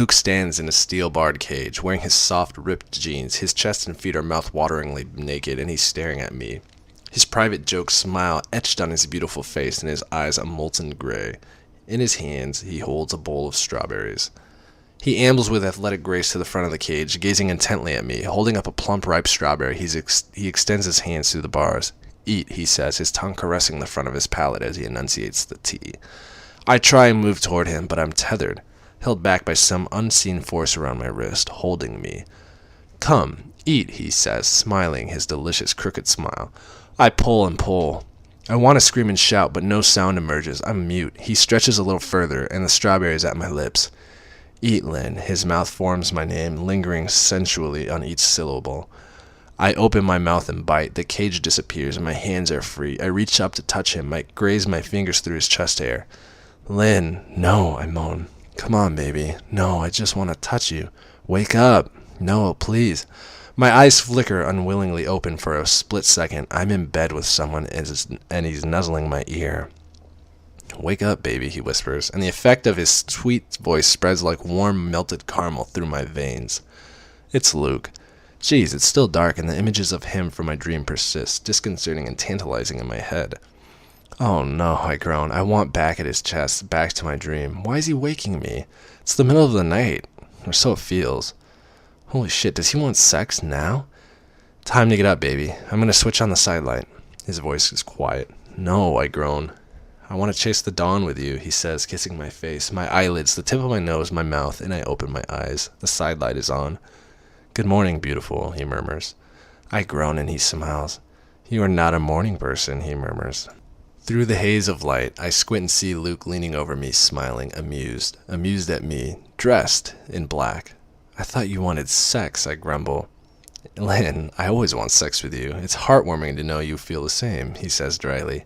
Luke stands in a steel-barred cage, wearing his soft, ripped jeans. His chest and feet are mouth-wateringly naked, and he's staring at me. His private joke smile etched on his beautiful face, and his eyes a molten gray. In his hands, he holds a bowl of strawberries. He ambles with athletic grace to the front of the cage, gazing intently at me. Holding up a plump, ripe strawberry, he extends his hands through the bars. "Eat," he says, his tongue caressing the front of his palate as he enunciates the tea. I try and move toward him, but I'm tethered, held back by some unseen force around my wrist, holding me. "Come, eat," he says, smiling his delicious crooked smile. I pull and pull. I want to scream and shout, but no sound emerges. I'm mute. He stretches a little further, and the strawberry is at my lips. "Eat, Lynn." His mouth forms my name, lingering sensually on each syllable. I open my mouth and bite. The cage disappears, and my hands are free. I reach up to touch him. I graze my fingers through his chest hair. "Lynn, no," I moan. "Come on, baby. No, I just want to touch you. Wake up. No, please." My eyes flicker unwillingly open for a split second. I'm in bed with someone, and he's nuzzling my ear. "Wake up, baby," he whispers, and the effect of his sweet voice spreads like warm, melted caramel through my veins. It's Luke. Geez, it's still dark, and the images of him from my dream persist, disconcerting and tantalizing in my head. "Oh no," I groan. I want back at his chest, back to my dream. Why is he waking me? It's the middle of the night, or so it feels. Holy shit, does he want sex now? "Time to get up, baby. I'm going to switch on the sidelight." His voice is quiet. "No," I groan. "I want to chase the dawn with you," he says, kissing my face, my eyelids, the tip of my nose, my mouth, and I open my eyes. The sidelight is on. "Good morning, beautiful," he murmurs. I groan, and he smiles. "You are not a morning person," he murmurs. Through the haze of light, I squint and see Luke leaning over me, smiling, amused at me, dressed in black. "I thought you wanted sex," I grumble. "Lynn, I always want sex with you. It's heartwarming to know you feel the same," he says dryly.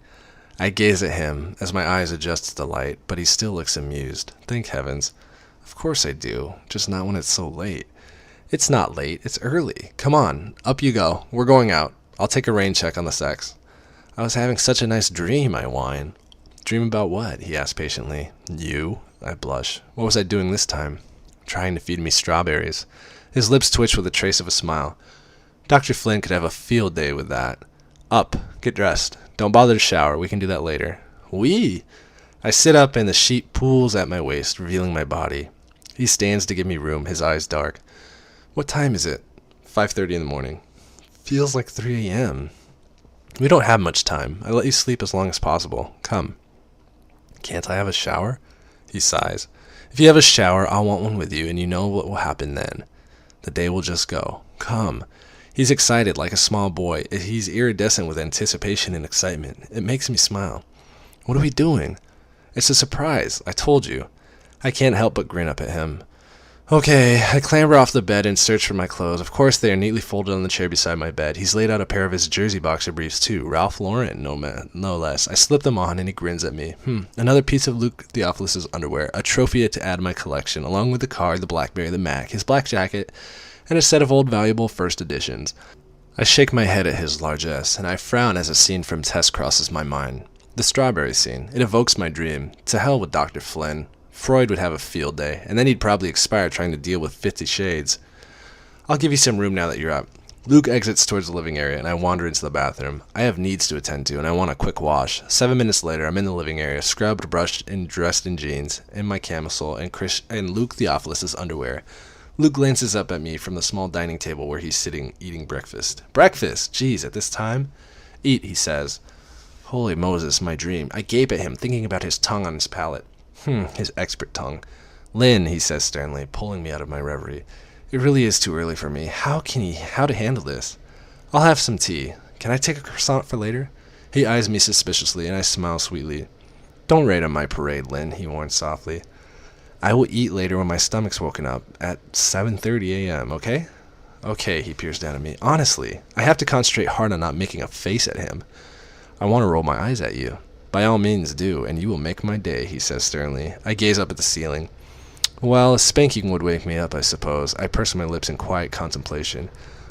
I gaze at him as my eyes adjust to the light, but he still looks amused. Thank heavens. Of course I do, just not when it's so late. It's not late, it's early. Come on, up you go. We're going out. I'll take a rain check on the sex. "I was having such a nice dream," I whine. "Dream about what?" he asks patiently. "You?" I blush. "What was I doing this time?" "Trying to feed me strawberries." His lips twitch with a trace of a smile. "Dr. Flynn could have a field day with that. Up, get dressed. Don't bother to shower. We can do that later." "Oui." I sit up and the sheet pools at my waist, revealing my body. He stands to give me room, his eyes dark. "What time is it?" 5:30 in the morning. "Feels like 3 a.m. "We don't have much time. I let you sleep as long as possible. Come." "Can't I have a shower?" He sighs. "If you have a shower, I'll want one with you, and you know what will happen then. The day will just go. Come." He's excited like a small boy. He's iridescent with anticipation and excitement. It makes me smile. "What are we doing?" "It's a surprise. I told you." I can't help but grin up at him. Okay, I clamber off the bed and search for my clothes. Of course, they are neatly folded on the chair beside my bed. He's laid out a pair of his jersey boxer briefs, too. Ralph Lauren, no less. I slip them on, and he grins at me. Another piece of Luke Theophilus's underwear, a trophy to add to my collection, along with the card, the BlackBerry, the Mac, his black jacket, and a set of old valuable first editions. I shake my head at his largesse, and I frown as a scene from Tess crosses my mind. The strawberry scene. It evokes my dream. To hell with Dr. Flynn. Freud would have a field day, and then he'd probably expire trying to deal with 50 Shades. "I'll give you some room now that you're up." Luke exits towards the living area, and I wander into the bathroom. I have needs to attend to, and I want a quick wash. 7 minutes later, I'm in the living area, scrubbed, brushed, and dressed in jeans, in my camisole, and Luke Theophilus's underwear. Luke glances up at me from the small dining table where he's sitting, eating breakfast. Breakfast? Geez, at this time? "Eat," he says. Holy Moses, my dream. I gape at him, thinking about his tongue on his palate. His expert tongue. "Lynn," he says sternly, pulling me out of my reverie. It really is too early for me. How to handle this? "I'll have some tea. Can I take a croissant for later?" He eyes me suspiciously, and I smile sweetly. "Don't rain on my parade, Lynn," he warns softly. "I will eat later when my stomach's woken up, at 7:30 a.m., okay?" "Okay," he peers down at me. Honestly, I have to concentrate hard on not making a face at him. "I want to roll my eyes at you." "By all means do, and you will make my day," he says sternly. I gaze up at the ceiling. Well, a spanking would wake me up, I suppose. I purse my lips in quiet contemplation.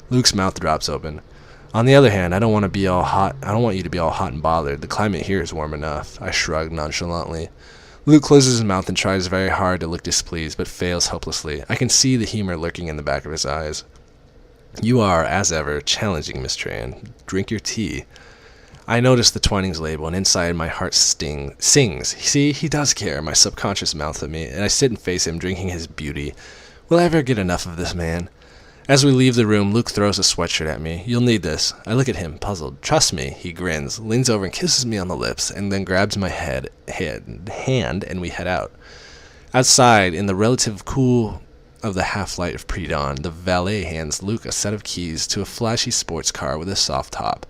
Luke's mouth drops open. "On the other hand, I don't want you to be all hot and bothered. The climate here is warm enough." I shrug nonchalantly. Luke closes his mouth and tries very hard to look displeased, but fails hopelessly. I can see the humor lurking in the back of his eyes. You are, as ever, challenging, Miss Tran. Drink your tea. I notice the Twinings label, and inside my heart sings. See, he does care, my subconscious mouth at me, and I sit and face him, drinking his beauty. Will I ever get enough of this man? As we leave the room, Luke throws a sweatshirt at me. You'll need this. I look at him, puzzled. Trust me, he grins, leans over and kisses me on the lips, and then grabs my hand, and we head out. Outside, in the relative cool of the half-light of pre-dawn, the valet hands Luke a set of keys to a flashy sports car with a soft top.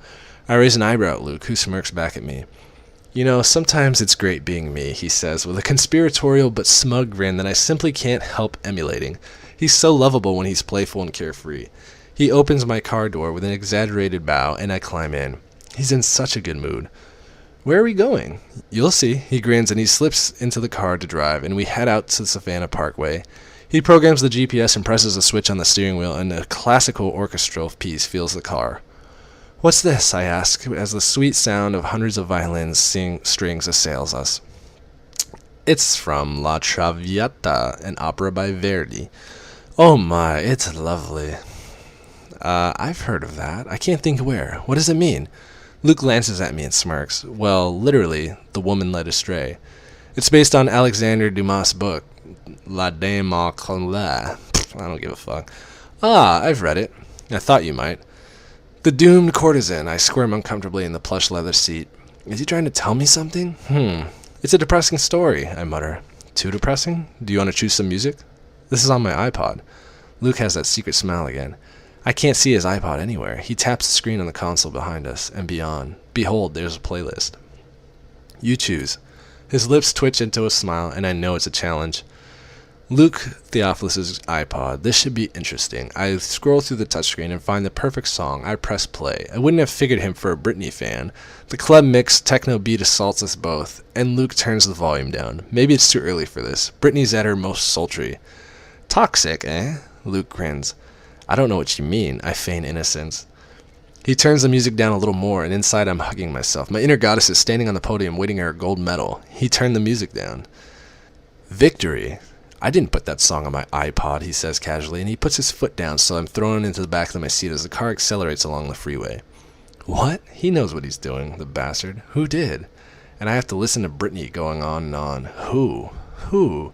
I raise an eyebrow at Luke, who smirks back at me. You know, sometimes it's great being me, he says, with a conspiratorial but smug grin that I simply can't help emulating. He's so lovable when he's playful and carefree. He opens my car door with an exaggerated bow, and I climb in. He's in such a good mood. Where are we going? You'll see. He grins, and he slips into the car to drive, and we head out to the Savannah Parkway. He programs the GPS and presses a switch on the steering wheel, and a classical orchestral piece fills the car. What's this? I ask, as the sweet sound of hundreds of violins strings assails us. It's from La Traviata, an opera by Verdi. Oh my, it's lovely. I've heard of that. I can't think where. What does it mean? Luke glances at me and smirks. Well, literally, the woman led astray. It's based on Alexander Dumas' book, La Dame au Conla. I don't give a fuck. Ah, I've read it. I thought you might. The doomed courtesan. I squirm uncomfortably in the plush leather seat. Is he trying to tell me something? It's a depressing story, I mutter. Too depressing? Do you want to choose some music? This is on my iPod. Luke has that secret smile again. I can't see his iPod anywhere. He taps the screen on the console behind us and beyond. Behold, there's a playlist. You choose. His lips twitch into a smile, and I know it's a challenge. Luke Theophilus' iPod. This should be interesting. I scroll through the touchscreen and find the perfect song. I press play. I wouldn't have figured him for a Britney fan. The club mix techno beat assaults us both, and Luke turns the volume down. Maybe it's too early for this. Britney's at her most sultry. Toxic, eh? Luke grins. I don't know what you mean. I feign innocence. He turns the music down a little more, and inside I'm hugging myself. My inner goddess is standing on the podium waiting her gold medal. He turned the music down. Victory. I didn't put that song on my iPod, he says casually, and he puts his foot down so I'm thrown into the back of my seat as the car accelerates along the freeway. What? He knows what he's doing, the bastard. Who did? And I have to listen to Britney going on and on. Who? Who?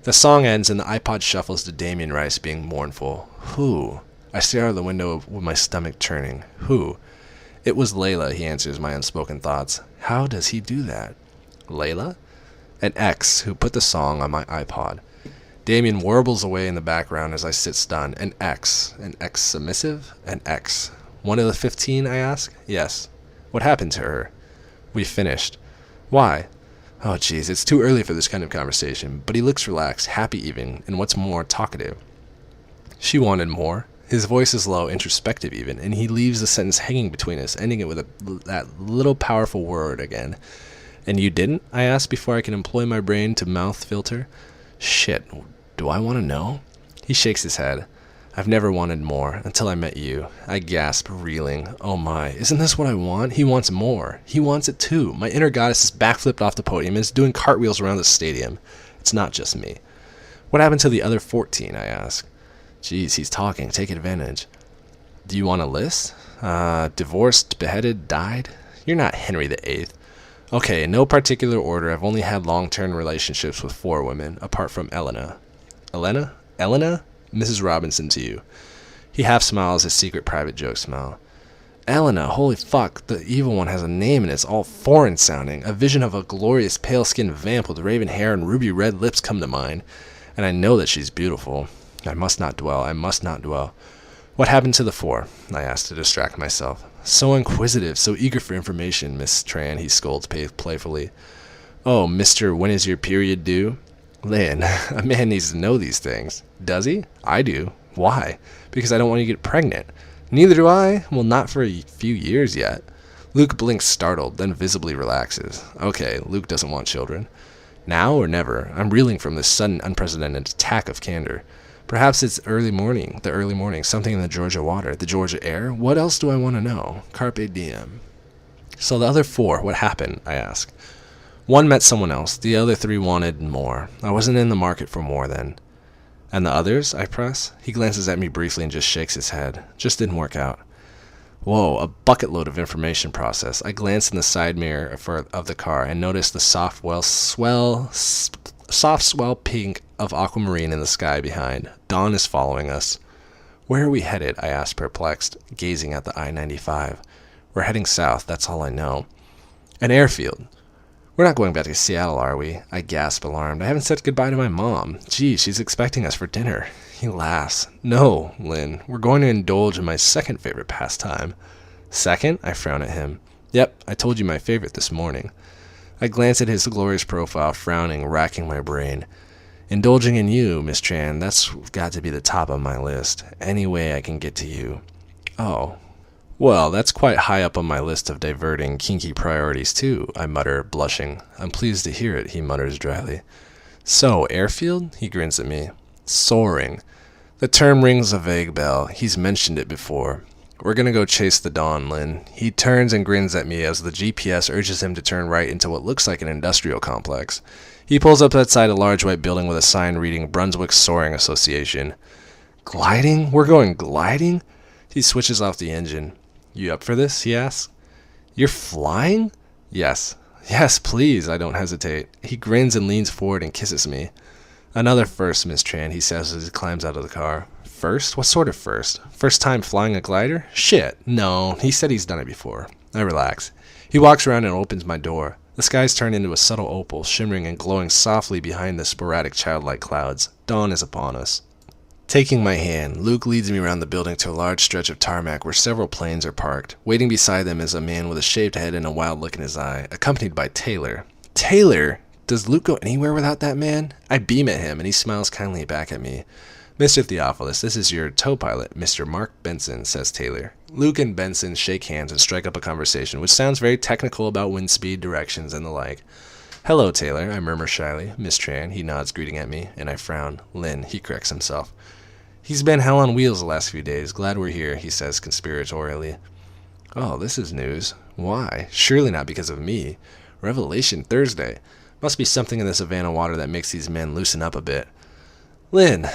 The song ends and the iPod shuffles to Damien Rice being mournful. Who? I stare out of the window with my stomach churning. Who? It was Layla, he answers my unspoken thoughts. How does he do that? Layla? An ex who put the song on my iPod. Damien warbles away in the background as I sit stunned. An ex. An ex submissive? An ex. One of the 15, I ask? Yes. What happened to her? We finished. Why? Oh, jeez, it's too early for this kind of conversation, but he looks relaxed, happy even, and what's more, talkative. She wanted more. His voice is low, introspective even, and he leaves the sentence hanging between us, ending it with that little powerful word again. And you didn't? I ask before I can employ my brain to mouth filter. Shit, do I want to know? He shakes his head. I've never wanted more, until I met you. I gasp, reeling. Oh my, isn't this what I want? He wants more. He wants it too. My inner goddess is backflipped off the podium and is doing cartwheels around the stadium. It's not just me. What happened to the other 14, I ask. Geez, he's talking. Take advantage. Do you want a list? Divorced, beheaded, died? You're not Henry VIII. Okay, in no particular order, I've only had long-term relationships with 4 women, apart from Elena. Elena? Elena? Mrs. Robinson to you. He half smiles his secret private joke smile. Elena, holy fuck, the evil one has a name and it's all foreign sounding. A vision of a glorious pale-skinned vamp with raven hair and ruby red lips come to mind, and I know that she's beautiful. I must not dwell. What happened to the 4? I asked to distract myself. So inquisitive, so eager for information, Miss Tran, he scolds playfully. Oh, Mr. When is your period due? Lynn, a man needs to know these things. Does he? I do. Why? Because I don't want you to get pregnant. Neither do I. Well, not for a few years yet. Luke blinks startled, then visibly relaxes. Okay, Luke doesn't want children. Now or never. I'm reeling from this sudden, unprecedented attack of candor. Perhaps it's the early morning, something in the Georgia water, the Georgia air. What else do I want to know? Carpe diem. So the other 4, what happened? I ask. One met someone else. The other three wanted more. I wasn't in the market for more then. And the others? I press. He glances at me briefly and just shakes his head. Just didn't work out. Whoa, a bucket load of information process. I glance in the side mirror of the car and notice the soft swell pink of aquamarine in the sky behind. Dawn is following us. Where are we headed? I asked, perplexed, gazing at the I-95. We're heading south, that's all I know. An airfield. We're not going back to Seattle, are we? I gasp, alarmed. I haven't said goodbye to my mom. Gee, she's expecting us for dinner. He laughs. No, Lynn, we're going to indulge in my second favorite pastime. Second? I frown at him. Yep, I told you my favorite this morning. I glance at his glorious profile, frowning, racking my brain. Indulging in you, Miss Tran, that's got to be the top of my list. Any way I can get to you. Oh. Well, that's quite high up on my list of diverting, kinky priorities, too, I mutter, blushing. I'm pleased to hear it, he mutters dryly. So, airfield? He grins at me. Soaring. The term rings a vague bell. He's mentioned it before. We're gonna go chase the dawn, Lynn. He turns and grins at me as the GPS urges him to turn right into what looks like an industrial complex. He pulls up outside a large white building with a sign reading Brunswick Soaring Association. Gliding? We're going gliding? He switches off the engine. You up for this? He asks. You're flying? Yes. Yes, please, I don't hesitate. He grins and leans forward and kisses me. Another first, Miss Tran, he says as he climbs out of the car. First? What sort of first? First time flying a glider? Shit, no. He said he's done it before. I relax. He walks around and opens my door. The skies turn into a subtle opal, shimmering and glowing softly behind the sporadic childlike clouds. Dawn is upon us. Taking my hand, Luke leads me around the building to a large stretch of tarmac where several planes are parked. Waiting beside them is a man with a shaved head and a wild look in his eye, accompanied by Taylor. Taylor? Does Luke go anywhere without that man? I beam at him, and he smiles kindly back at me. Mr. Theophilus, this is your tow pilot, Mr. Mark Benson, says Taylor. Luke and Benson shake hands and strike up a conversation, which sounds very technical about wind speed, directions, and the like. Hello, Taylor, I murmur shyly. Miss Tran, he nods, greeting at me, and I frown. Lynn, he corrects himself. He's been hell on wheels the last few days. Glad we're here, he says conspiratorially. Oh, this is news. Why? Surely not because of me. Revelation Thursday. Must be something in the Savannah water that makes these men loosen up a bit. Lynn,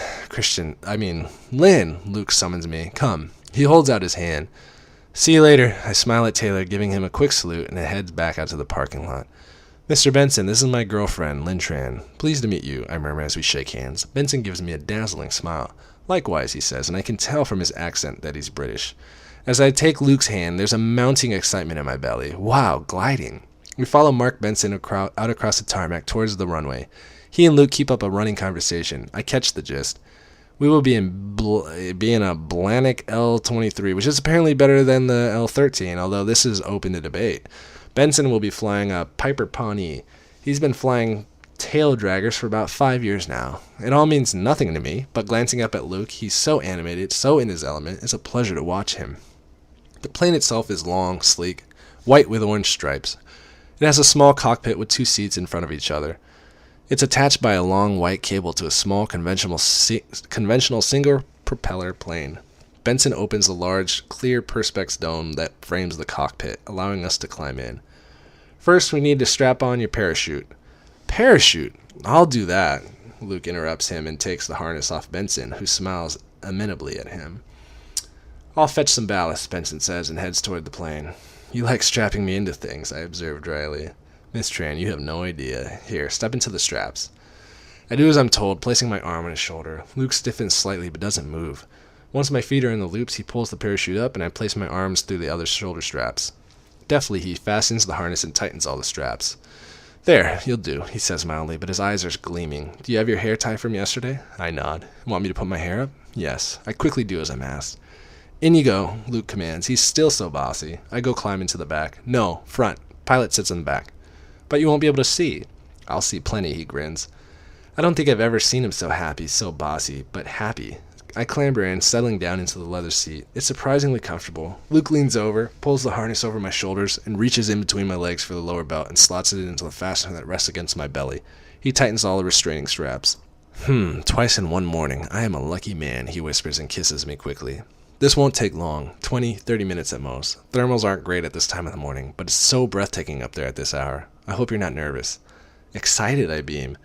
Luke summons me. Come. He holds out his hand. See you later. I smile at Taylor, giving him a quick salute, and heads back out to the parking lot. Mr. Benson, this is my girlfriend, Lynn Tran. Pleased to meet you, I murmur as we shake hands. Benson gives me a dazzling smile. Likewise, he says, and I can tell from his accent that he's British. As I take Luke's hand, there's a mounting excitement in my belly. Wow, gliding. We follow Mark Benson out across the tarmac towards the runway. He and Luke keep up a running conversation. I catch the gist. We will be in a Blanik L-23, which is apparently better than the L-13, although this is open to debate. Benson will be flying a Piper Pawnee. He's been flying tail draggers for about 5 years now. It all means nothing to me, but glancing up at Luke, he's so animated, so in his element, it's a pleasure to watch him. The plane itself is long, sleek, white with orange stripes. It has a small cockpit with 2 seats in front of each other. It's attached by a long white cable to a small conventional single propeller plane. Benson opens the large, clear perspex dome that frames the cockpit, allowing us to climb in. First, we need to strap on your parachute. Parachute? I'll do that. Luke interrupts him and takes the harness off Benson, who smiles amenably at him. I'll fetch some ballast, Benson says, and heads toward the plane. You like strapping me into things, I observe dryly. Miss Tran, you have no idea. Here, step into the straps. I do as I'm told, placing my arm on his shoulder. Luke stiffens slightly but doesn't move. Once my feet are in the loops, he pulls the parachute up, and I place my arms through the other shoulder straps. Deftly, he fastens the harness and tightens all the straps. There, you'll do, he says mildly, but his eyes are gleaming. Do you have your hair tied from yesterday? I nod. Want me to put my hair up? Yes. I quickly do as I'm asked. In you go, Luke commands. He's still so bossy. I go climb into the back. No, front. Pilot sits in the back. But you won't be able to see. I'll see plenty, he grins. I don't think I've ever seen him so happy, so bossy, but happy. I clamber in, settling down into the leather seat. It's surprisingly comfortable. Luke leans over, pulls the harness over my shoulders, and reaches in between my legs for the lower belt and slots it into the fastener that rests against my belly. He tightens all the restraining straps. Twice in one morning. I am a lucky man, he whispers and kisses me quickly. This won't take long, 20, 30 minutes at most. Thermals aren't great at this time of the morning, but it's so breathtaking up there at this hour. I hope you're not nervous. Excited, I beam.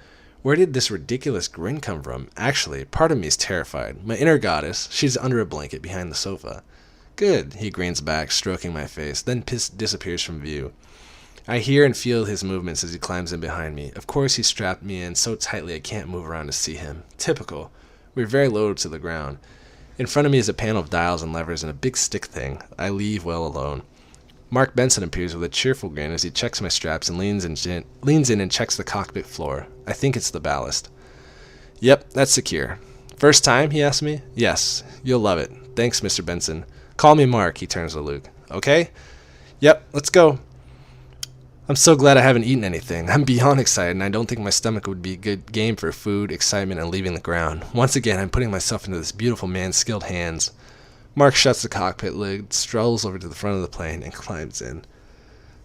Where did this ridiculous grin come from? Actually, part of me is terrified. My inner goddess, she's under a blanket behind the sofa. Good, he grins back, stroking my face, then disappears from view. I hear and feel his movements as he climbs in behind me. Of course, he strapped me in so tightly I can't move around to see him. Typical. We're very low to the ground. In front of me is a panel of dials and levers and a big stick thing. I leave well alone. Mark Benson appears with a cheerful grin as he checks my straps and leans in and checks the cockpit floor. I think it's the ballast. Yep, that's secure. First time, he asks me? Yes, you'll love it. Thanks, Mr. Benson. Call me Mark, he turns to Luke. Okay? Yep, let's go. I'm so glad I haven't eaten anything. I'm beyond excited, and I don't think my stomach would be a good game for food, excitement, and leaving the ground. Once again, I'm putting myself into this beautiful man's skilled hands. Mark shuts the cockpit lid, strolls over to the front of the plane, and climbs in.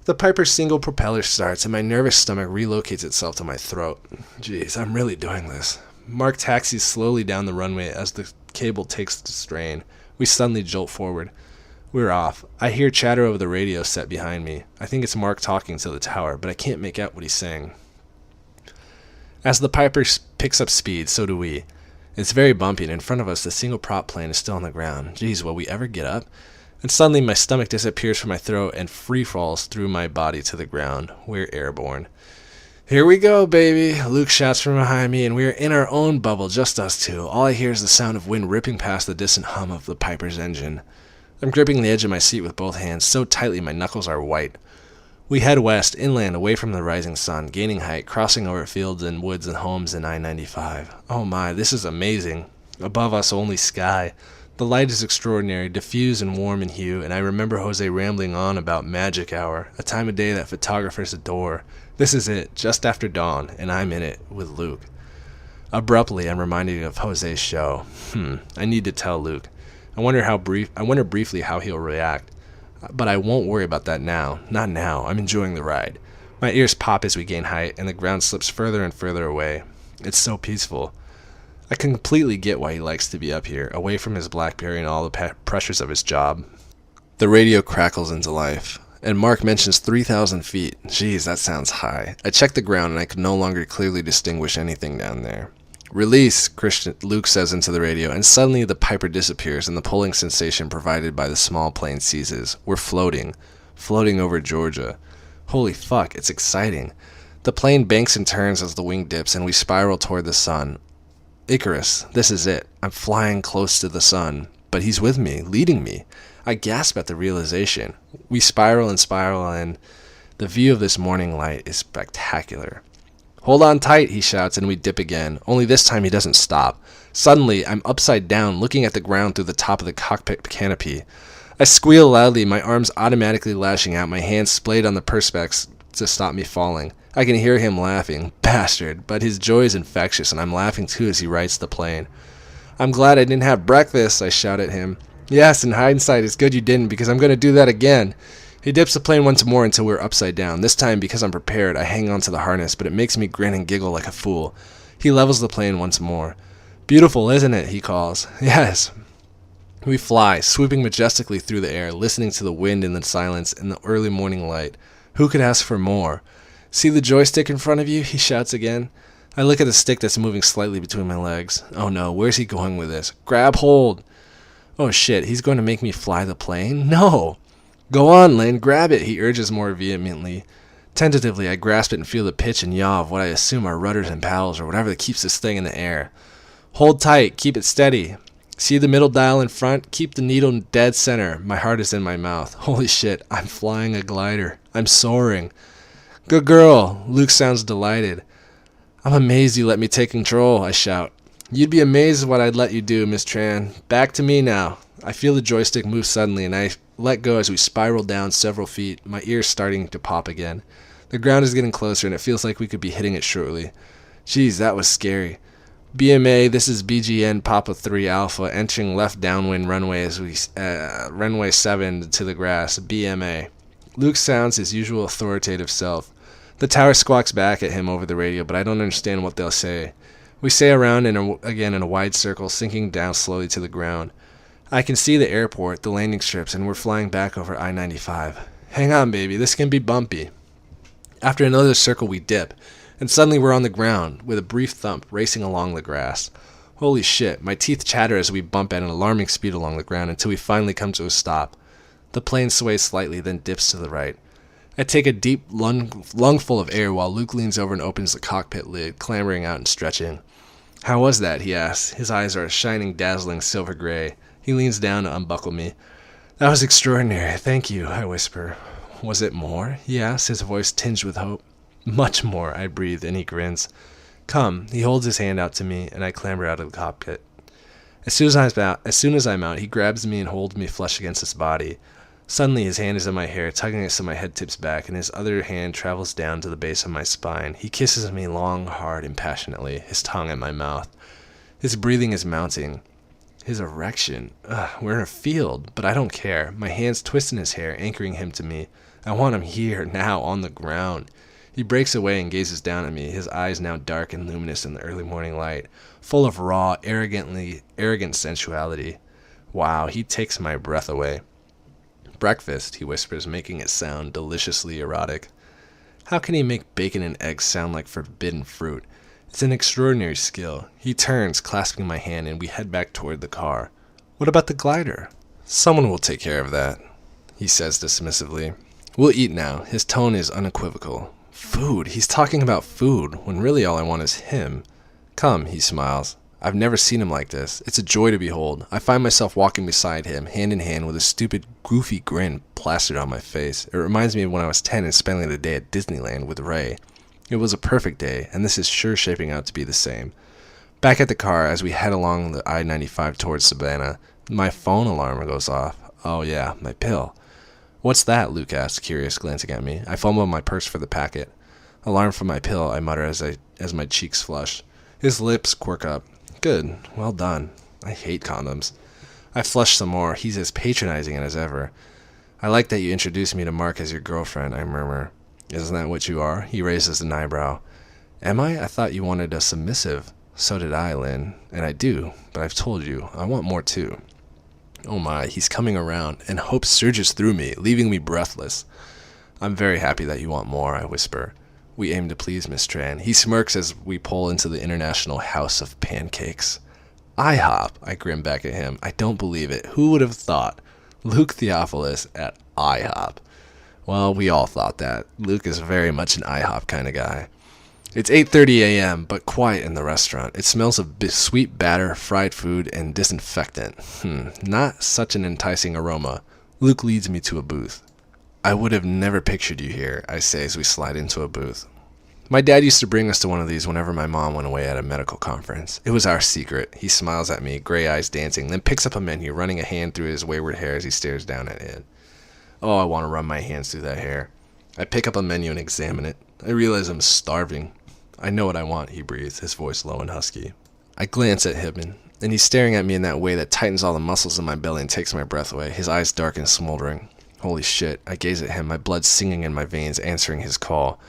The Piper's single propeller starts, and my nervous stomach relocates itself to my throat. Jeez, I'm really doing this. Mark taxis slowly down the runway as the cable takes the strain. We suddenly jolt forward. We're off. I hear chatter over the radio set behind me. I think it's Mark talking to the tower, but I can't make out what he's saying. As the Piper picks up speed, so do we. It's very bumpy, and in front of us, the single prop plane is still on the ground. Geez, will we ever get up? And suddenly, my stomach disappears from my throat and free falls through my body to the ground. We're airborne. Here we go, baby, Luke shouts from behind me, and we are in our own bubble, just us two. All I hear is the sound of wind ripping past the distant hum of the Piper's engine. I'm gripping the edge of my seat with both hands so tightly my knuckles are white. We head west, inland, away from the rising sun, gaining height, crossing over fields and woods and homes in I-95. Oh my, this is amazing. Above us, only sky. The light is extraordinary, diffuse and warm in hue, and I remember Jose rambling on about magic hour, a time of day that photographers adore. This is it, just after dawn, and I'm in it, with Luke. Abruptly, I'm reminded of Jose's show. I need to tell Luke. I wonder briefly how he'll react. But I won't worry about that now. Not now. I'm enjoying the ride. My ears pop as we gain height, and the ground slips further and further away. It's so peaceful. I completely get why he likes to be up here, away from his BlackBerry and all the pressures of his job. The radio crackles into life, and Mark mentions 3,000 feet. Geez, that sounds high. I check the ground, and I could no longer clearly distinguish anything down there. Release, Luke says into the radio, and suddenly the Piper disappears and the pulling sensation provided by the small plane ceases. We're floating over Georgia. Holy fuck, it's exciting. The plane banks and turns as the wing dips and we spiral toward the sun. Icarus, this is it. I'm flying close to the sun, but he's with me, leading me. I gasp at the realization. We spiral and the view of this morning light is spectacular. Hold on tight, he shouts, and we dip again. Only this time he doesn't stop. Suddenly, I'm upside down, looking at the ground through the top of the cockpit canopy. I squeal loudly, my arms automatically lashing out, my hands splayed on the perspex to stop me falling. I can hear him laughing. Bastard. But his joy is infectious, and I'm laughing too as he rights the plane. I'm glad I didn't have breakfast, I shout at him. Yes, in hindsight, it's good you didn't, because I'm going to do that again. He dips the plane once more until we're upside down. This time, because I'm prepared, I hang on to the harness, but it makes me grin and giggle like a fool. He levels the plane once more. Beautiful, isn't it? He calls. Yes. We fly, swooping majestically through the air, listening to the wind in the silence and the early morning light. Who could ask for more? See the joystick in front of you? He shouts again. I look at the stick that's moving slightly between my legs. Oh no, where's he going with this? Grab hold! Oh shit, he's going to make me fly the plane? No! Go on, Lane, grab it, he urges more vehemently. Tentatively, I grasp it and feel the pitch and yaw of what I assume are rudders and paddles or whatever that keeps this thing in the air. Hold tight, keep it steady. See the middle dial in front? Keep the needle dead center. My heart is in my mouth. Holy shit, I'm flying a glider. I'm soaring. Good girl. Luke sounds delighted. I'm amazed you let me take control, I shout. You'd be amazed at what I'd let you do, Miss Tran. Back to me now. I feel the joystick move suddenly, and I let go as we spiral down several feet, my ears starting to pop again. The ground is getting closer, and it feels like we could be hitting it shortly. Geez, that was scary. BMA, this is BGN Papa 3 Alpha, entering left downwind runway as we runway 7 to the grass. BMA. Luke sounds his usual authoritative self. The tower squawks back at him over the radio, but I don't understand what they'll say. We sail around again in a wide circle, sinking down slowly to the ground. I can see the airport, the landing strips, and we're flying back over I-95. Hang on, baby, this can be bumpy. After another circle, we dip, and suddenly we're on the ground, with a brief thump racing along the grass. Holy shit, my teeth chatter as we bump at an alarming speed along the ground until we finally come to a stop. The plane sways slightly, then dips to the right. I take a deep lungful of air while Luke leans over and opens the cockpit lid, clambering out and stretching. How was that? He asks. His eyes are a shining, dazzling silver gray. He leans down to unbuckle me. That was extraordinary. Thank you, I whisper. Was it more? He asks, his voice tinged with hope. Much more, I breathe, and he grins. Come. He holds his hand out to me, and I clamber out of the cockpit. As soon as I'm out, he grabs me and holds me flush against his body. Suddenly, his hand is in my hair, tugging it so my head tips back, and his other hand travels down to the base of my spine. He kisses me long, hard, and passionately, his tongue at my mouth. His breathing is mounting. His erection. We're in a field, but I don't care. My hands twist in his hair, anchoring him to me. I want him here, now, on the ground. He breaks away and gazes down at me, his eyes now dark and luminous in the early morning light, full of raw, arrogant sensuality. Wow, he takes my breath away. Breakfast, he whispers, making it sound deliciously erotic. How can he make bacon and eggs sound like forbidden fruit? It's an extraordinary skill. He turns, clasping my hand, and we head back toward the car. What about the glider? Someone will take care of that, he says dismissively. We'll eat now. His tone is unequivocal. Food. He's talking about food, when really all I want is him. Come, he smiles. I've never seen him like this. It's a joy to behold. I find myself walking beside him, hand in hand, with a stupid, goofy grin plastered on my face. It reminds me of when I was 10 and spending the day at Disneyland with Ray. It was a perfect day, and this is sure shaping out to be the same. Back at the car, as we head along the I-95 towards Savannah, my phone alarm goes off. Oh yeah, my pill. What's that? Luke asks, curious, glancing at me. I fumble my purse for the packet. Alarm from my pill, I mutter as my cheeks flush. His lips quirk up. Good. Well done. I hate condoms. I flush some more. He's as patronizing as ever. I like that you introduced me to Mark as your girlfriend, I murmur. Isn't that what you are? He raises an eyebrow. Am I? I thought you wanted a submissive. So did I, Lynn. And I do, but I've told you, I want more too. Oh my, he's coming around, and hope surges through me, leaving me breathless. I'm very happy that you want more, I whisper. We aim to please Miss Tran. He smirks as we pull into the International House of Pancakes. IHOP, I grin back at him. I don't believe it. Who would have thought? Luke Theophilus at IHOP. Well, we all thought that. Luke is very much an IHOP kind of guy. It's 8:30 a.m., but quiet in the restaurant. It smells of sweet batter, fried food, and disinfectant. Not such an enticing aroma. Luke leads me to a booth. I would have never pictured you here, I say as we slide into a booth. My dad used to bring us to one of these whenever my mom went away at a medical conference. It was our secret. He smiles at me, gray eyes dancing, then picks up a menu, running a hand through his wayward hair as he stares down at it. Oh, I want to run my hands through that hair. I pick up a menu and examine it. I realize I'm starving. I know what I want, he breathes, his voice low and husky. I glance at him, and he's staring at me in that way that tightens all the muscles in my belly and takes my breath away, his eyes dark and smoldering. Holy shit, I gaze at him, my blood singing in my veins, answering his call.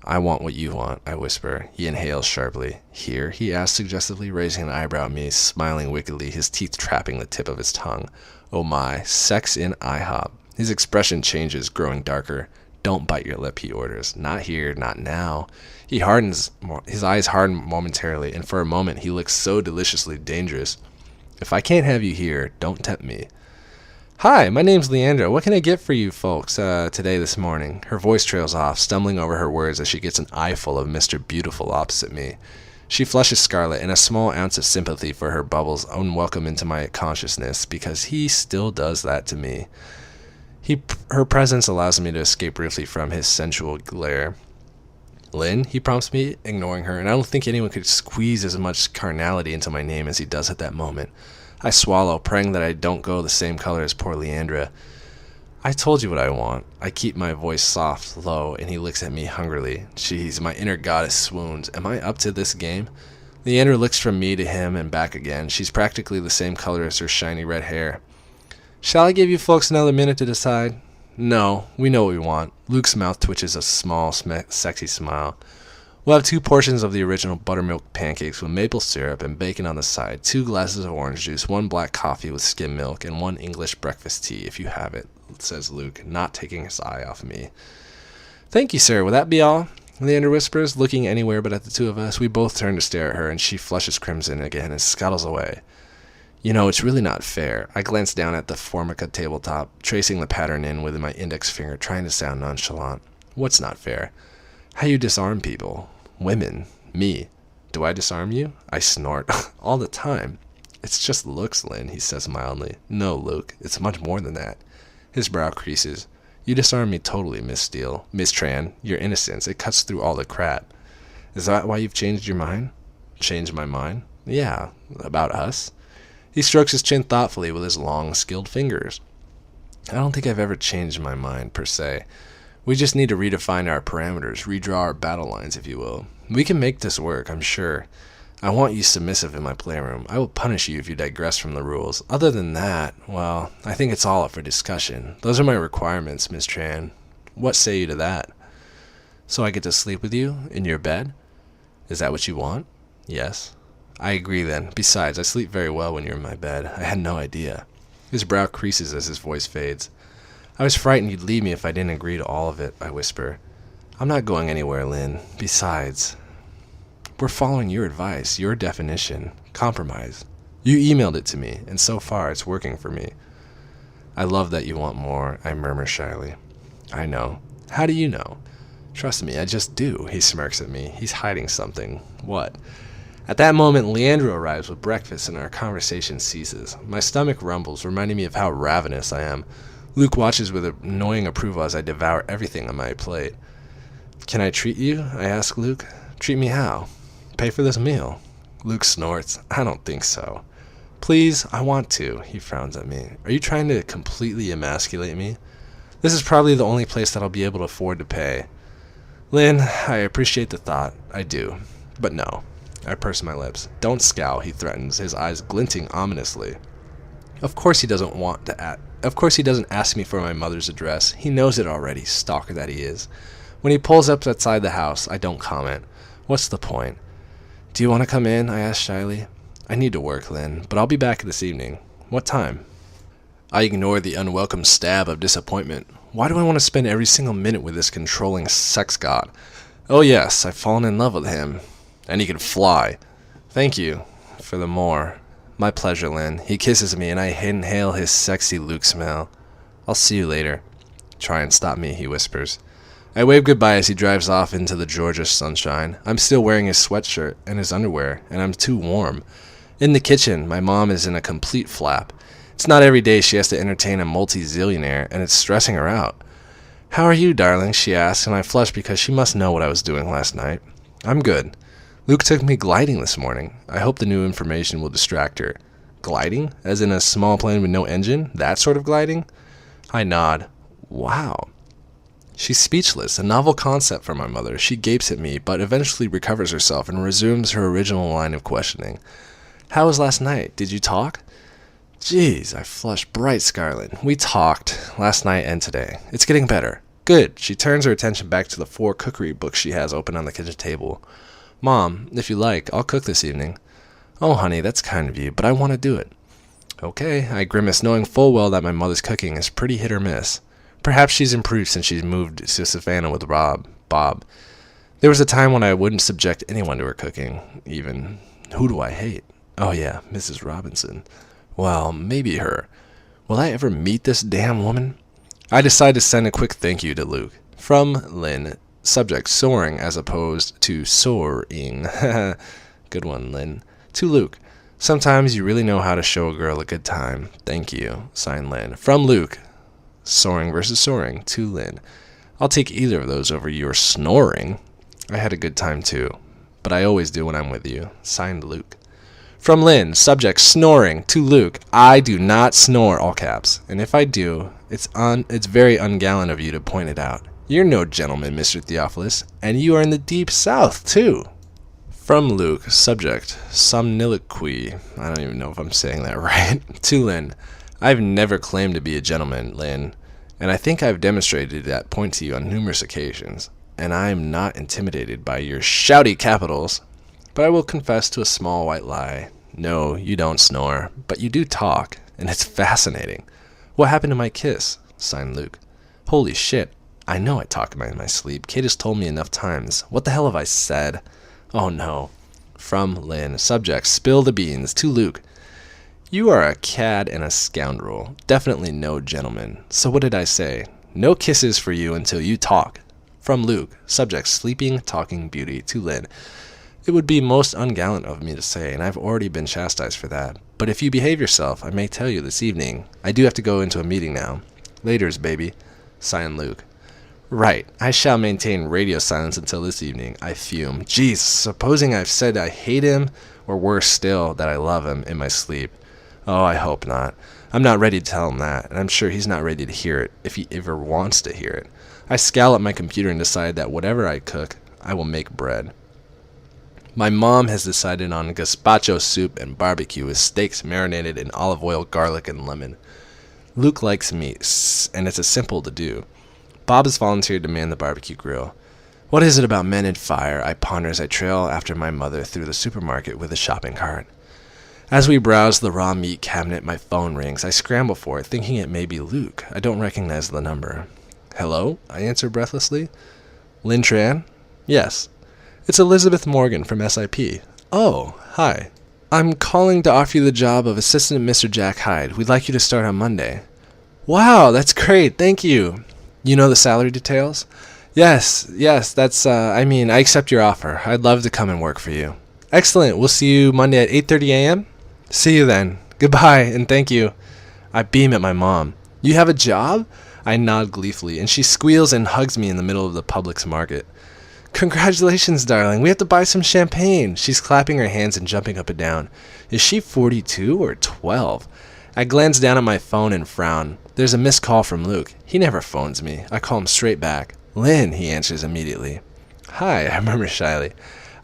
I want what you want, I whisper. He inhales sharply. Here? He asks suggestively, raising an eyebrow at me, smiling wickedly, his teeth trapping the tip of his tongue. Oh my, sex in IHOP. His expression changes, growing darker. Don't bite your lip, he orders. Not here, not now. He hardens, his eyes harden momentarily, and for a moment he looks so deliciously dangerous. If I can't have you here, don't tempt me. Hi, my name's Leandra. What can I get for you folks today this morning? Her voice trails off, stumbling over her words as she gets an eyeful of Mr. Beautiful opposite me. She flushes scarlet, and a small ounce of sympathy for her bubbles unwelcome into my consciousness, because he still does that to me. Her presence allows me to escape briefly from his sensual glare. Lynn, he prompts me, ignoring her, and I don't think anyone could squeeze as much carnality into my name as he does at that moment. I swallow, praying that I don't go the same color as poor Leandra. I told you what I want. I keep my voice soft, low, and he looks at me hungrily. Jeez, my inner goddess swoons. Am I up to this game? Leandra looks from me to him and back again. She's practically the same color as her shiny red hair. Shall I give you folks another minute to decide? No, we know what we want. Luke's mouth twitches a small, sexy smile. We'll have 2 portions of the original buttermilk pancakes with maple syrup and bacon on the side, 2 glasses of orange juice, 1 black coffee with skim milk, and 1 English breakfast tea, if you have it, says Luke, not taking his eye off me. Thank you, sir. Will that be all? Leander whispers, looking anywhere but at the 2 of us. We both turn to stare at her, and she flushes crimson again and scuttles away. You know, it's really not fair. I glance down at the Formica tabletop, tracing the pattern in with my index finger, trying to sound nonchalant. What's not fair? How you disarm people. Women. Me. Do I disarm you? I snort. All the time. It's just looks, Lynn, he says mildly. No, Luke, it's much more than that. His brow creases. You disarm me totally, Miss Steele. Miss Tran, your innocence, it cuts through all the crap. Is that why you've changed your mind? Changed my mind? Yeah, about us? He strokes his chin thoughtfully with his long, skilled fingers. I don't think I've ever changed my mind, per se. We just need to redefine our parameters, redraw our battle lines, if you will. We can make this work, I'm sure. I want you submissive in my playroom. I will punish you if you digress from the rules. Other than that, well, I think it's all up for discussion. Those are my requirements, Miss Tran. What say you to that? So I get to sleep with you? In your bed? Is that what you want? Yes. I agree then. Besides, I sleep very well when you're in my bed. I had no idea. His brow creases as his voice fades. I was frightened you'd leave me if I didn't agree to all of it, I whisper. I'm not going anywhere, Lynn. Besides, we're following your advice, your definition. Compromise. You emailed it to me, and so far it's working for me. I love that you want more, I murmur shyly. I know. How do you know? Trust me, I just do, he smirks at me. He's hiding something. What? At that moment, Leandro arrives with breakfast and our conversation ceases. My stomach rumbles, reminding me of how ravenous I am. Luke watches with annoying approval as I devour everything on my plate. Can I treat you? I ask Luke. Treat me how? Pay for this meal. Luke snorts. I don't think so. Please, I want to, he frowns at me. Are you trying to completely emasculate me? This is probably the only place that I'll be able to afford to pay. Lynn, I appreciate the thought. I do. But no. I purse my lips. Don't scowl, he threatens, his eyes glinting ominously. Of course he doesn't ask me for my mother's address. He knows it already, stalker that he is. When he pulls up outside the house, I don't comment. What's the point? Do you want to come in? I ask shyly. I need to work, Lynn, but I'll be back this evening. What time? I ignore the unwelcome stab of disappointment. Why do I want to spend every single minute with this controlling sex god? Oh yes, I've fallen in love with him. And he can fly. Thank you for the more. My pleasure, Lynn. He kisses me, and I inhale his sexy Luke smell. I'll see you later. Try and stop me, he whispers. I wave goodbye as he drives off into the Georgia sunshine. I'm still wearing his sweatshirt and his underwear, and I'm too warm. In the kitchen, my mom is in a complete flap. It's not every day she has to entertain a multi-zillionaire, and it's stressing her out. How are you, darling? She asks, and I flush because she must know what I was doing last night. I'm good. Luke took me gliding this morning. I hope the new information will distract her. Gliding? As in a small plane with no engine? That sort of gliding? I nod. Wow. She's speechless, a novel concept for my mother. She gapes at me, but eventually recovers herself and resumes her original line of questioning. How was last night? Did you talk? Jeez, I flush bright scarlet. We talked last night and today. It's getting better. Good. She turns her attention back to the 4 cookery books she has open on the kitchen table. Mom, if you like, I'll cook this evening. Oh, honey, that's kind of you, but I want to do it. Okay, I grimace, knowing full well that my mother's cooking is pretty hit or miss. Perhaps she's improved since she's moved to Savannah with Bob. There was a time when I wouldn't subject anyone to her cooking, even. Who do I hate? Oh yeah, Mrs. Robinson. Well, maybe her. Will I ever meet this damn woman? I decide to send a quick thank you to Luke. From Lynn. Subject, soaring as opposed to soaring. Good one, Lynn. To Luke. Sometimes you really know how to show a girl a good time. Thank you. Signed, Lynn. From Luke. Soaring versus soaring. To Lynn. I'll take either of those over your snoring. I had a good time too. But I always do when I'm with you. Signed, Luke. From Lynn. Subject, snoring. To Luke. I do not snore, all caps. And if I do, it's very ungallant of you to point it out. You're no gentleman, Mr. Theophilus, and you are in the deep south, too. From Luke, subject, somniloquy. I don't even know if I'm saying that right. To Lynn, I've never claimed to be a gentleman, Lynn, and I think I've demonstrated that point to you on numerous occasions. and I am not intimidated by your shouty capitals. But I will confess to a small white lie. No, you don't snore, but you do talk, and it's fascinating. What happened to my kiss? Signed Luke. Holy shit. I know I talk in my sleep. Kate has told me enough times. What the hell have I said? Oh no. From Lynn. Subject, spill the beans. To Luke. You are a cad and a scoundrel. Definitely no gentleman. So what did I say? No kisses for you until you talk. From Luke. Subject, sleeping, talking beauty. To Lynn. It would be most ungallant of me to say, and I've already been chastised for that. But if you behave yourself, I may tell you this evening. I do have to go into a meeting now. Laters, baby. Signed Luke. Right. I shall maintain radio silence until this evening. I fume. Jeez, supposing I've said I hate him, or worse still, that I love him in my sleep. Oh, I hope not. I'm not ready to tell him that, and I'm sure he's not ready to hear it, if he ever wants to hear it. I scowl at my computer and decide that whatever I cook, I will make bread. My mom has decided on gazpacho soup and barbecue with steaks marinated in olive oil, garlic, and lemon. Luke likes meat, and it's simple to do. Bob has volunteered to man the barbecue grill. What is it about men and fire? I ponder as I trail after my mother through the supermarket with a shopping cart. As we browse the raw meat cabinet, my phone rings. I scramble for it, thinking it may be Luke. I don't recognize the number. Hello? I answer breathlessly. Lynn Tran? Yes. It's Elizabeth Morgan from SIP. Oh, hi. I'm calling to offer you the job of assistant Mr. Jack Hyde. We'd like you to start on Monday. Wow, that's great. Thank you. You know the salary details? Yes, that's, I accept your offer. I'd love to come and work for you. Excellent. We'll see you Monday at 8:30 a.m.? See you then. Goodbye, and thank you. I beam at my mom. You have a job? I nod gleefully, and she squeals and hugs me in the middle of the Publix market. Congratulations, darling. We have to buy some champagne. She's clapping her hands and jumping up and down. Is she 42 or 12? I glance down at my phone and frown. There's a missed call from Luke. He never phones me. I call him straight back. Lynn, he answers immediately. Hi, I murmur shyly.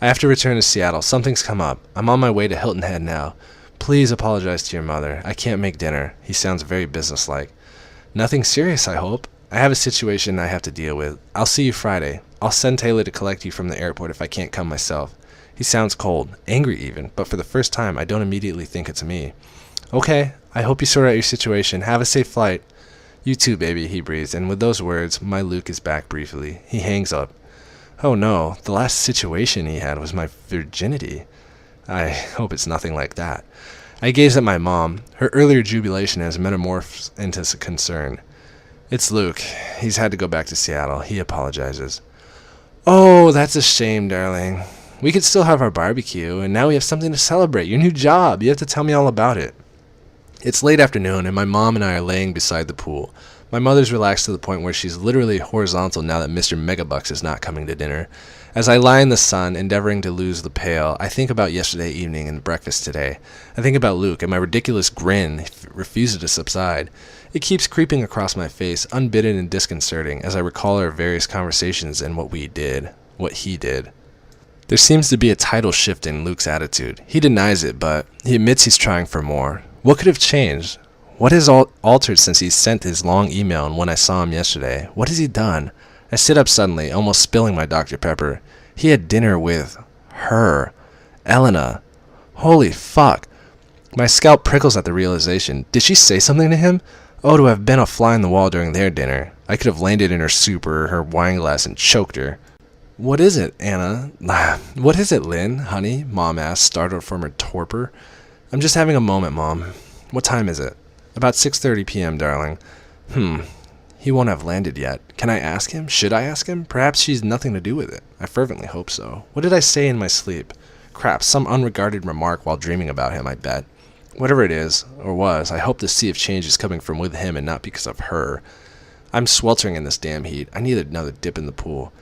I have to return to Seattle. Something's come up. I'm on my way to Hilton Head now. Please apologize to your mother. I can't make dinner. He sounds very businesslike. Nothing serious, I hope. I have a situation I have to deal with. I'll see you Friday. I'll send Taylor to collect you from the airport if I can't come myself. He sounds cold, angry even, but for the first time I don't immediately think it's me. Okay, I hope you sort out your situation. Have a safe flight. You too, baby, he breathes, and with those words, my Luke is back briefly. He hangs up. Oh no, the last situation he had was my virginity. I hope it's nothing like that. I gaze at my mom. Her earlier jubilation has metamorphosed into concern. It's Luke. He's had to go back to Seattle. He apologizes. Oh, that's a shame, darling. We could still have our barbecue, and now we have something to celebrate. Your new job. You have to tell me all about it. It's late afternoon, and my mom and I are laying beside the pool. My mother's relaxed to the point where she's literally horizontal now that Mr. Megabucks is not coming to dinner. As I lie in the sun, endeavoring to lose the pail, I think about yesterday evening and breakfast today. I think about Luke, and my ridiculous grin refuses to subside. It keeps creeping across my face, unbidden and disconcerting, as I recall our various conversations and what he did. There seems to be a tidal shift in Luke's attitude. He denies it, but he admits he's trying for more. What could have changed? What has altered since he sent his long email and when I saw him yesterday? What has he done? I sit up suddenly, almost spilling my Dr. Pepper. He had dinner with her. Elena. Holy fuck. My scalp prickles at the realization. Did she say something to him? Oh, to have been a fly on the wall during their dinner. I could have landed in her soup or her wine glass and choked her. What is it, Anna? What is it, Lynn, honey? Mom asked, startled from her torpor. I'm just having a moment, Mom. What time is it? About 6:30 p.m., darling. He won't have landed yet. Can I ask him? Should I ask him? Perhaps she's nothing to do with it. I fervently hope so. What did I say in my sleep? Crap, some unregarded remark while dreaming about him, I bet. Whatever it is, or was, I hope to see if change is coming from with him and not because of her. I'm sweltering in this damn heat. I need another dip in the pool.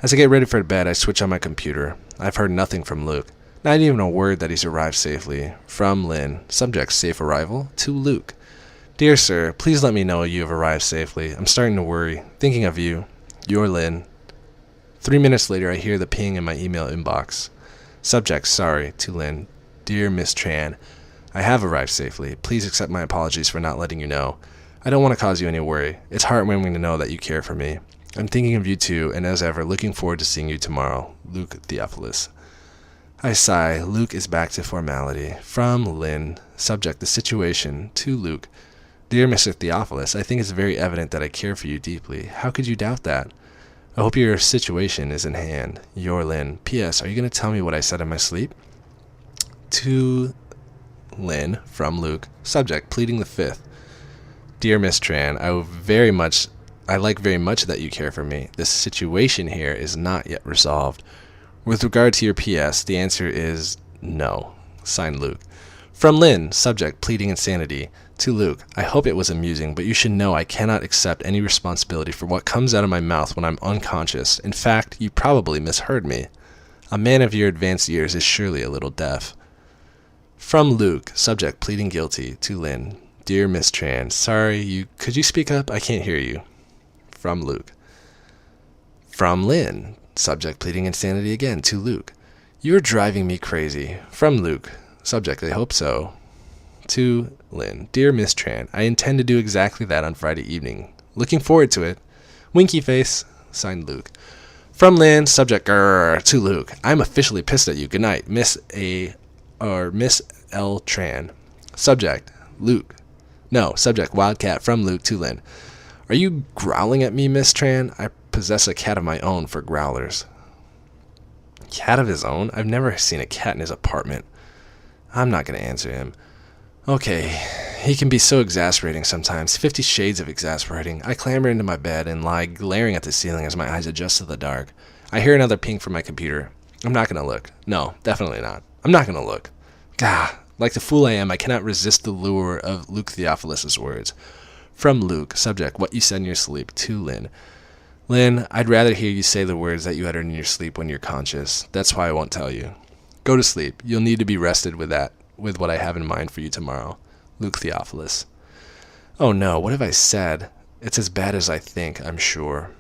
As I get ready for bed, I switch on my computer. I've heard nothing from Luke. Not even a word that he's arrived safely. From Lynn. Subject, safe arrival. To Luke. Dear sir, please let me know you have arrived safely. I'm starting to worry. Thinking of you. Your Lynn. 3 minutes later, I hear the ping in my email inbox. Subject, sorry. To Lynn. Dear Miss Tran, I have arrived safely. Please accept my apologies for not letting you know. I don't want to cause you any worry. It's heartwarming to know that you care for me. I'm thinking of you too, and as ever, looking forward to seeing you tomorrow. Luke Theophilus. I sigh. Luke is back to formality. From Lynn. Subject, the situation. To Luke. Dear Mr. Theophilus, I think it's very evident that I care for you deeply. How could you doubt that? I hope your situation is in hand. Your Lynn. P.S. Are you going to tell me what I said in my sleep? To Lynn. From Luke. Subject, pleading the fifth. Dear Miss Tran, I like very much that you care for me. This situation here is not yet resolved. With regard to your P.S., the answer is no. Signed, Luke. From Lynn, subject, pleading insanity. To Luke, I hope it was amusing, but you should know I cannot accept any responsibility for what comes out of my mouth when I'm unconscious. In fact, you probably misheard me. A man of your advanced years is surely a little deaf. From Luke, subject, pleading guilty. To Lynn, dear Miss Tran, could you speak up? I can't hear you. From Luke. From Lynn, subject, pleading insanity again. To Luke, you're driving me crazy. From Luke, subject, I hope so. To Lynn, dear Miss Tran, I intend to do exactly that on Friday evening. Looking forward to it. Winky face. Signed, Luke. From Lynn, subject, grrr. To Luke, I'm officially pissed at you. Good night, Miss L. Tran. Subject, Luke. No, subject, Wildcat. From Luke. To Lynn, are you growling at me, Miss Tran? I possess a cat of my own for growlers. Cat of his own? I've never seen a cat in his apartment. I'm not going to answer him. Okay, he can be so exasperating sometimes. 50 shades of exasperating. I clamber into my bed and lie glaring at the ceiling as my eyes adjust to the dark. I hear another ping from my computer. I'm not going to look. No, definitely not. I'm not going to look. Gah, like the fool I am, I cannot resist the lure of Luke Theophilus's words. From Luke, subject, what you said in your sleep. To Lynn. Lynn, I'd rather hear you say the words that you uttered in your sleep when you're conscious. That's why I won't tell you. Go to sleep. You'll need to be rested with what I have in mind for you tomorrow. Luke Theophilus. Oh no, what have I said? It's as bad as I think, I'm sure.